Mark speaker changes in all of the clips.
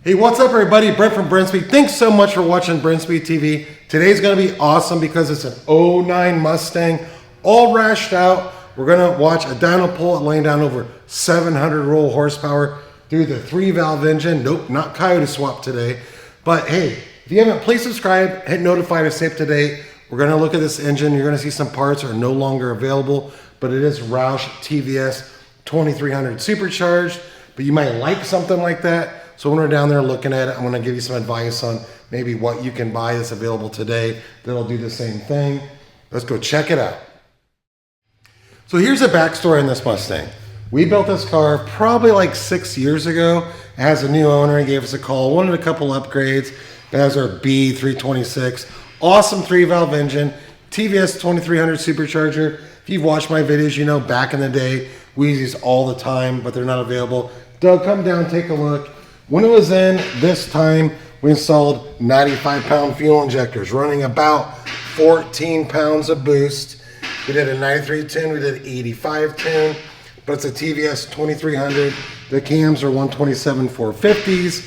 Speaker 1: Hey, what's up everybody? Brent from Brentspeed. Thanks so much for watching Brentspeed TV. Today's gonna be awesome because it's an '09 Mustang, all rashed out. We're gonna watch a dyno pull laying down over 700 roll horsepower through the 3-valve engine. Nope, not Coyote swap today. But hey, if you haven't, please subscribe, hit notify to stay up to date. We're gonna look at this engine. You're gonna see some parts are no longer available, but it is Roush TVS 2300 Supercharged. But you might like something like that. So when we're down there looking at it, I'm gonna give you some advice on maybe what you can buy that's available today that'll do the same thing. Let's go check it out. So here's a backstory on this Mustang. We built this car probably like 6 years ago. It has a new owner. He gave us a call, wanted a couple upgrades. It has our B326, awesome 3-valve engine, TVS 2300 Supercharger. If you've watched my videos, you know back in the day, we use these all the time, but they're not available. Doug, come down, take a look. When it was in this time, we installed 95-pound fuel injectors running about 14 pounds of boost. We did a 93 tune, we did 85 tune, but it's a TVS 2300. The cams are 127 450s,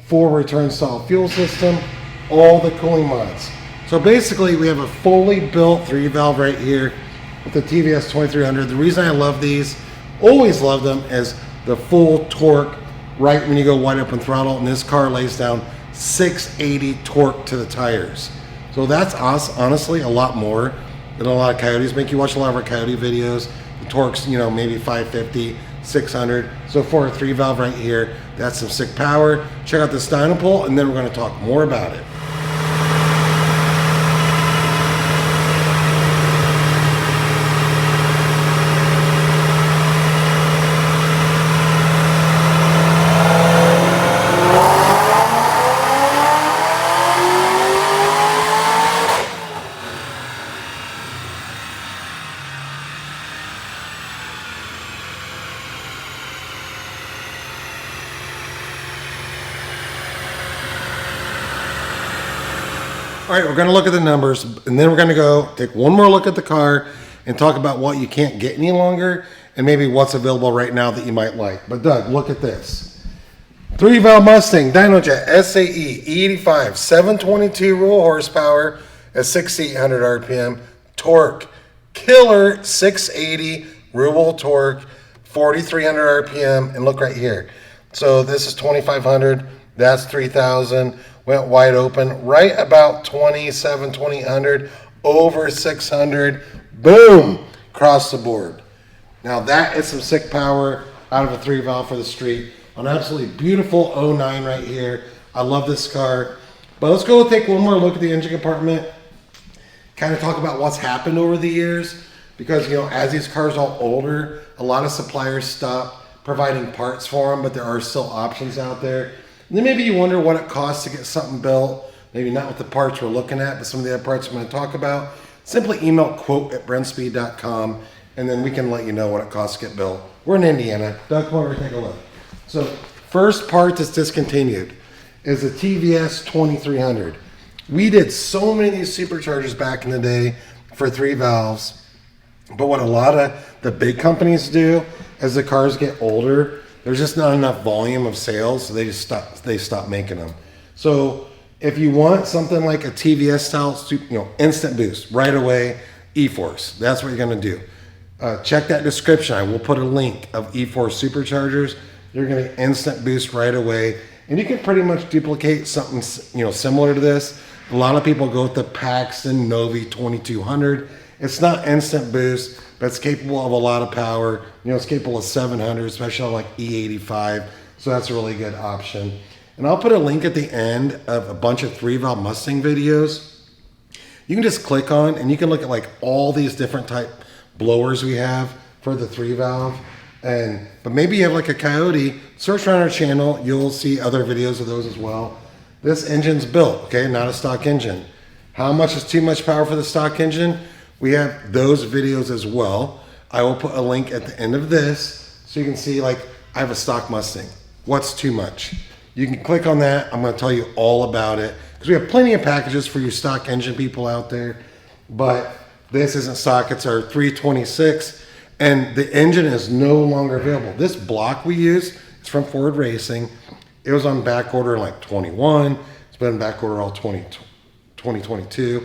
Speaker 1: 4 return style fuel system, all the cooling mods. So basically we have a fully built 3-valve right here with the TVS 2300. The reason I love these, always loved them, is the full torque right when you go wide open throttle, and this car lays down 680 torque to the tires. So that's honestly a lot more than a lot of Coyotes make. You watch a lot of our Coyote videos, the torque's, you know, maybe 550, 600. So for a 3-valve right here, that's some sick power. Check out this dyno pull, and then we're gonna talk more about it. All right, we're gonna look at the numbers, and then we're gonna go take one more look at the car and talk about what you can't get any longer and maybe what's available right now that you might like. But Doug, look at this. 3-valve Mustang, Dynojet SAE E85, 722 roll horsepower at 6,800 RPM, torque, killer 680 roll torque, 4,300 RPM, and look right here. So this is 2,500, that's 3,000. Went wide open, right about 2,800, over 600, boom, across the board. Now that is some sick power out of a 3-valve for the street. An absolutely beautiful '09 right here. I love this car. But let's go take one more look at the engine compartment, kind of talk about what's happened over the years, because you know, as these cars are all older, a lot of suppliers stop providing parts for them, but there are still options out there. And then maybe you wonder what it costs to get something built. Maybe not with the parts we're looking at, but some of the other parts I'm going to talk about. Simply email quote@brentspeed.com, and then we can let you know what it costs to get built. We're in Indiana. Doug, come over and take a look. So first part that's discontinued is the TVS 2300. We did so many of these superchargers back in the day for 3-valves, but what a lot of the big companies do as the cars get older, there's just not enough volume of sales, so they stop making them. So if you want something like a TVS style, you know, instant boost right away, E-Force, that's what you're gonna do. Check that description. I will put a link of E-Force superchargers. You're gonna get instant boost right away, and you can pretty much duplicate something, you know, similar to this. A lot of people go with the Paxton Novi 2200. It's not instant boost, but it's capable of a lot of power. You know, it's capable of 700, especially on like E85. So that's a really good option. And I'll put a link at the end of a bunch of 3-valve Mustang videos. You can just click on, and you can look at like all these different type blowers we have for the 3-valve. But maybe you have like a Coyote, search around our channel. You'll see other videos of those as well. This engine's built, okay, not a stock engine. How much is too much power for the stock engine? We have those videos as well. I will put a link at the end of this so you can see, like, I have a stock Mustang. What's too much? You can click on that. I'm gonna tell you all about it because we have plenty of packages for you stock engine people out there, but this isn't stock, it's our 326, and the engine is no longer available. This block we use is from Ford Racing. It was on back order in like 21. It's been in back order all 2022.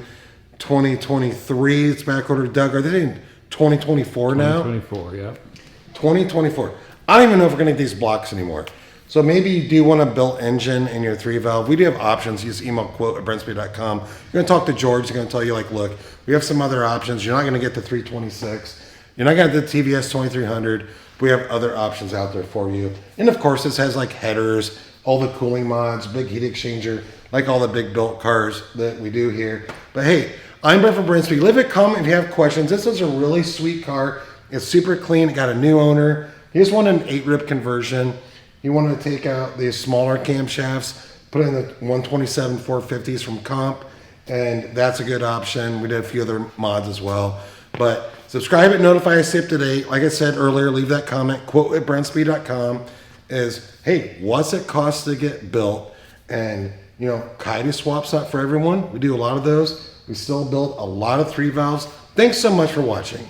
Speaker 1: 2023, it's back order. Doug, are they in 2024 now?
Speaker 2: 2024, yeah.
Speaker 1: 2024. I don't even know if we're going to get these blocks anymore. So maybe you do want a built engine in your 3-valve. We do have options. You just email quote@brentspeed.com. You're going to talk to George. He's going to tell you, like, look, we have some other options. You're not going to get the 326. You're not going to get the TVS 2300. We have other options out there for you. And, of course, this has, like, headers, all the cooling mods, big heat exchanger, like all the big built cars that we do here. But, hey, I'm Brent from Brent Speed. Leave a comment if you have questions. This is a really sweet car. It's super clean. It got a new owner. He just wanted an 8-rib conversion. He wanted to take out the smaller camshafts, put in the 127 450s from Comp, and that's a good option. We did a few other mods as well. But subscribe and notify us up to date. Like I said earlier, leave that comment. Quote@brentspeed.com is, hey, what's it cost to get built? And, you know, Kaido swap's not for everyone. We do a lot of those. We still build a lot of 3-valves. Thanks so much for watching.